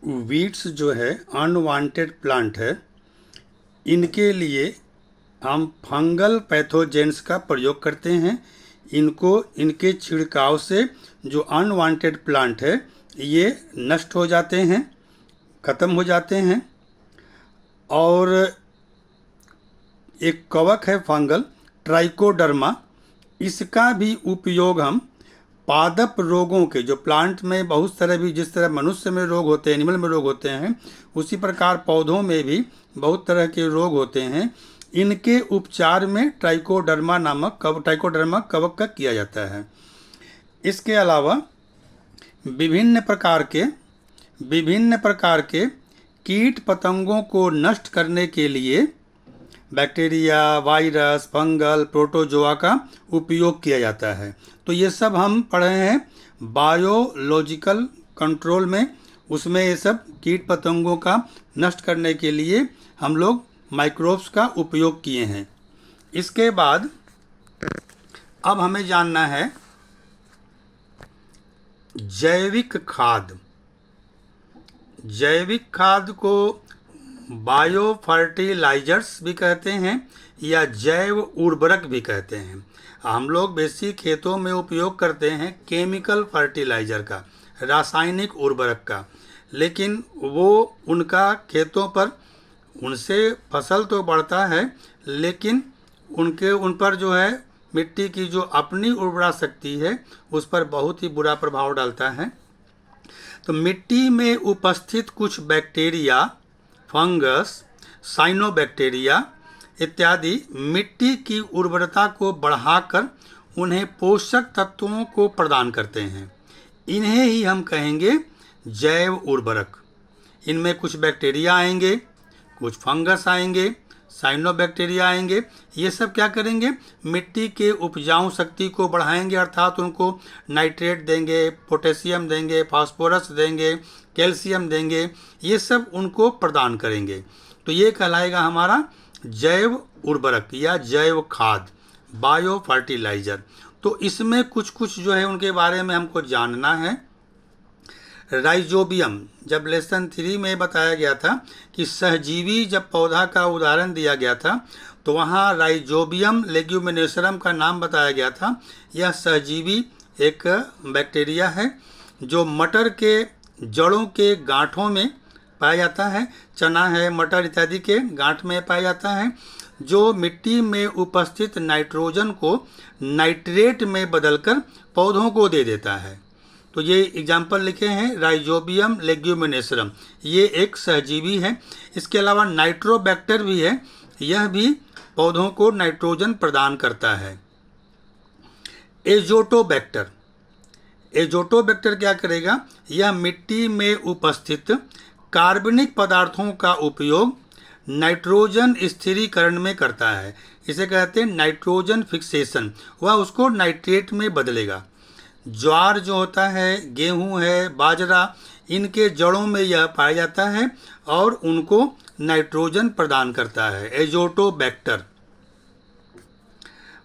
Weeds जो है unwanted plant है, इनके लिए हम फंगल पैथोजेंस का प्रयोग करते हैं। इनको इनके छिड़काव से जो अनवांटेड प्लांट है ये नष्ट हो जाते हैं, ख़त्म हो जाते हैं। और एक कवक है फंगल ट्राइकोडर्मा, इसका भी उपयोग हम पादप रोगों के, जो प्लांट में बहुत तरह भी, जिस तरह मनुष्य में रोग होते हैं, एनिमल में रोग होते हैं, उसी प्रकार पौधों में भी बहुत तरह के रोग होते हैं। इनके उपचार में ट्राइकोडर्मा कवक का किया जाता है। इसके अलावा विभिन्न प्रकार के कीट पतंगों को नष्ट करने के लिए बैक्टीरिया, वायरस, फंगल, प्रोटोजोआ का उपयोग किया जाता है। तो ये सब हम पढ़े हैं बायोलॉजिकल कंट्रोल में, उसमें ये सब कीट पतंगों का नष्ट करने के लिए हम लोग माइक्रोब्स का उपयोग किए हैं। इसके बाद अब हमें जानना है जैविक खाद। जैविक खाद को बायो फर्टिलाइजर्स भी कहते हैं या जैव उर्वरक भी कहते हैं। हम लोग बेसिक खेतों में उपयोग करते हैं केमिकल फर्टिलाइजर का, रासायनिक उर्वरक का, लेकिन वो उनका खेतों पर, उनसे फसल तो बढ़ता है लेकिन उन पर जो है मिट्टी की जो अपनी उर्वरा शक्ति है उस पर बहुत ही बुरा प्रभाव डालता है। तो मिट्टी में उपस्थित कुछ बैक्टीरिया, फंगस, साइनोबैक्टीरिया इत्यादि मिट्टी की उर्वरता को बढ़ाकर उन्हें पोषक तत्वों को प्रदान करते हैं। इन्हें ही हम कहेंगे जैव उर्वरक। इनमें कुछ बैक्टीरिया आएंगे, कुछ फंगस आएंगे, साइनोबैक्टीरिया आएंगे। ये सब क्या करेंगे? मिट्टी के उपजाऊ शक्ति को बढ़ाएंगे, अर्थात उनको नाइट्रेट देंगे, पोटेशियम देंगे, फास्फोरस देंगे, कैल्शियम देंगे, ये सब उनको प्रदान करेंगे। तो ये कहलाएगा हमारा जैव उर्वरक या जैव खाद, बायो फर्टिलाइजर। तो इसमें कुछ जो है उनके बारे में हमको जानना है। राइजोबियम, जब लेसन 3 में बताया गया था कि सहजीवी, जब पौधा का उदाहरण दिया गया था तो वहाँ राइजोबियम लेग्यूमिनेसरम का नाम बताया गया था। यह सहजीवी एक बैक्टीरिया है जो मटर के जड़ों के गांठों में पाया जाता है, चना है, मटर इत्यादि के गांठ में पाया जाता है, जो मिट्टी में उपस्थित नाइट्रोजन को नाइट्रेट में बदलकर पौधों को दे देता है। तो ये एग्जाम्पल लिखे हैं राइजोबियम लेग्यूमिनेसरम, ये एक सहजीवी है। इसके अलावा नाइट्रोबैक्टर भी है, यह भी पौधों को नाइट्रोजन प्रदान करता है। एजोटोबैक्टर, एजोटोबैक्टर क्या करेगा? यह मिट्टी में उपस्थित कार्बनिक पदार्थों का उपयोग नाइट्रोजन स्थिरीकरण में करता है। इसे कहते हैं नाइट्रोजन फिक्सेशन, वह उसको नाइट्रेट में बदलेगा। ज्वार जो होता है, गेहूं है, बाजरा, इनके जड़ों में यह पाया जाता है और उनको नाइट्रोजन प्रदान करता है, एजोटोबैक्टर।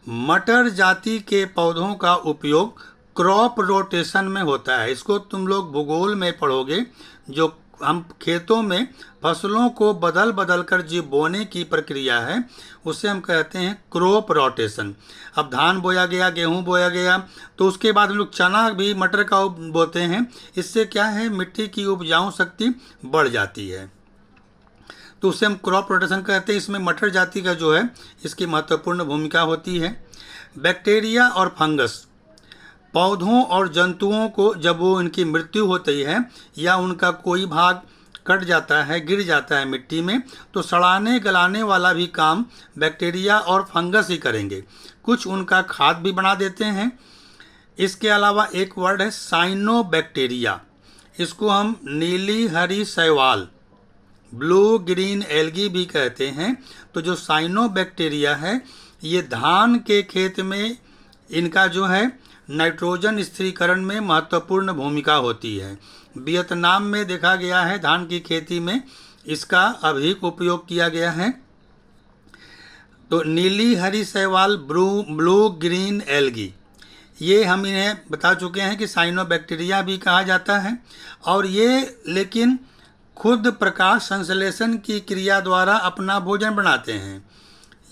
मटर जाति के पौधों का उपयोग क्रॉप रोटेशन में होता है। इसको तुम लोग भूगोल में पढ़ोगे। जो हम खेतों में फसलों को बदल बदल कर जो बोने की प्रक्रिया है उसे हम कहते हैं क्रॉप रोटेशन। अब धान बोया गया, गेहूं बोया गया, तो उसके बाद हम लोग चना भी, मटर का बोते हैं। इससे क्या है, मिट्टी की उपजाऊ शक्ति बढ़ जाती है, तो उसे हम क्रॉप रोटेशन कहते हैं। इसमें मटर जाति का जो है इसकी महत्वपूर्ण भूमिका होती है। बैक्टीरिया और फंगस पौधों और जंतुओं को, जब वो इनकी मृत्यु होती है या उनका कोई भाग कट जाता है, गिर जाता है मिट्टी में, तो सड़ाने गलाने वाला भी काम बैक्टीरिया और फंगस ही करेंगे। कुछ उनका खाद भी बना देते हैं। इसके अलावा एक वर्ड है साइनोबैक्टीरिया, इसको हम नीली हरी शैवाल, ब्लू ग्रीन एल्गी भी कहते हैं। तो जो साइनोबैक्टीरिया है ये धान के खेत में, इनका जो है नाइट्रोजन स्थिरीकरण में महत्वपूर्ण भूमिका होती है। वियतनाम में देखा गया है धान की खेती में इसका अधिक उपयोग किया गया है। तो नीली हरी शैवाल, ब्लू ग्रीन एल्गी, ये हम इन्हें बता चुके हैं कि साइनोबैक्टीरिया भी कहा जाता है। और ये लेकिन खुद प्रकाश संश्लेषण की क्रिया द्वारा अपना भोजन बनाते हैं।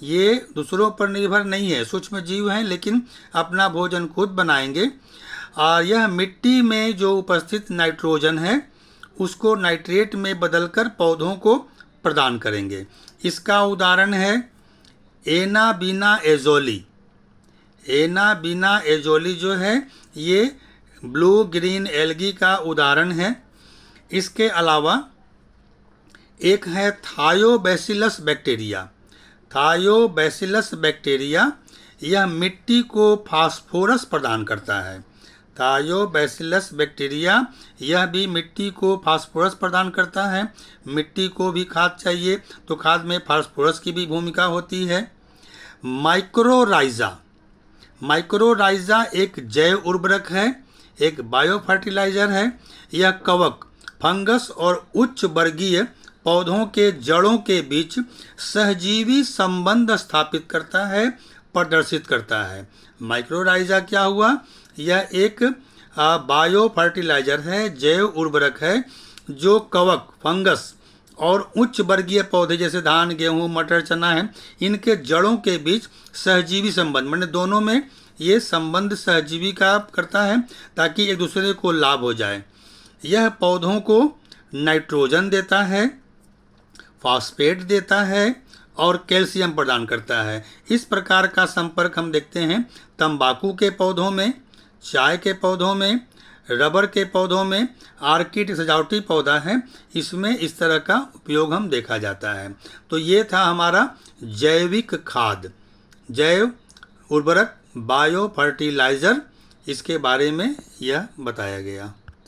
ये दूसरों पर निर्भर नहीं है, सूक्ष्म जीव हैं लेकिन अपना भोजन खुद बनाएंगे। और यह मिट्टी में जो उपस्थित नाइट्रोजन है उसको नाइट्रेट में बदलकर पौधों को प्रदान करेंगे। इसका उदाहरण है एनाबीना एजोली। एनाबीना एजोली जो है ये ब्लू ग्रीन एल्गी का उदाहरण है। इसके अलावा एक है थायोबैसिलस बैक्टीरिया। थायोबैसिलस बैक्टीरिया यह मिट्टी को फास्फोरस प्रदान करता है। थायोबैसिलस बैक्टीरिया यह भी मिट्टी को फास्फोरस प्रदान करता है। मिट्टी को भी खाद चाहिए तो खाद में फास्फोरस की भी भूमिका होती है। माइक्रोराइजा। माइक्रोराइजा एक जैव उर्वरक है, एक बायो फर्टिलाइजर है। यह कवक, फंगस और उच्च वर्गीय पौधों के जड़ों के बीच सहजीवी संबंध स्थापित करता है, प्रदर्शित करता है। माइक्रोराइजा क्या हुआ? यह एक बायो फर्टिलाइजर है, जैव उर्वरक है जो कवक, फंगस और उच्च वर्गीय पौधे जैसे धान, गेहूं, मटर, चना है, इनके जड़ों के बीच सहजीवी संबंध, मतलब दोनों में ये संबंध सहजीवी का करता है ताकि एक दूसरे को लाभ हो जाए। यह पौधों को नाइट्रोजन देता है, फास्फेट देता है और कैल्शियम प्रदान करता है। इस प्रकार का संपर्क हम देखते हैं तंबाकू के पौधों में, चाय के पौधों में, रबर के पौधों में। आर्किड सजावटी पौधा है, इसमें इस तरह का उपयोग हम देखा जाता है। तो ये था हमारा जैविक खाद, जैव उर्वरक, बायो फर्टिलाइज़र, इसके बारे में यह बताया गया।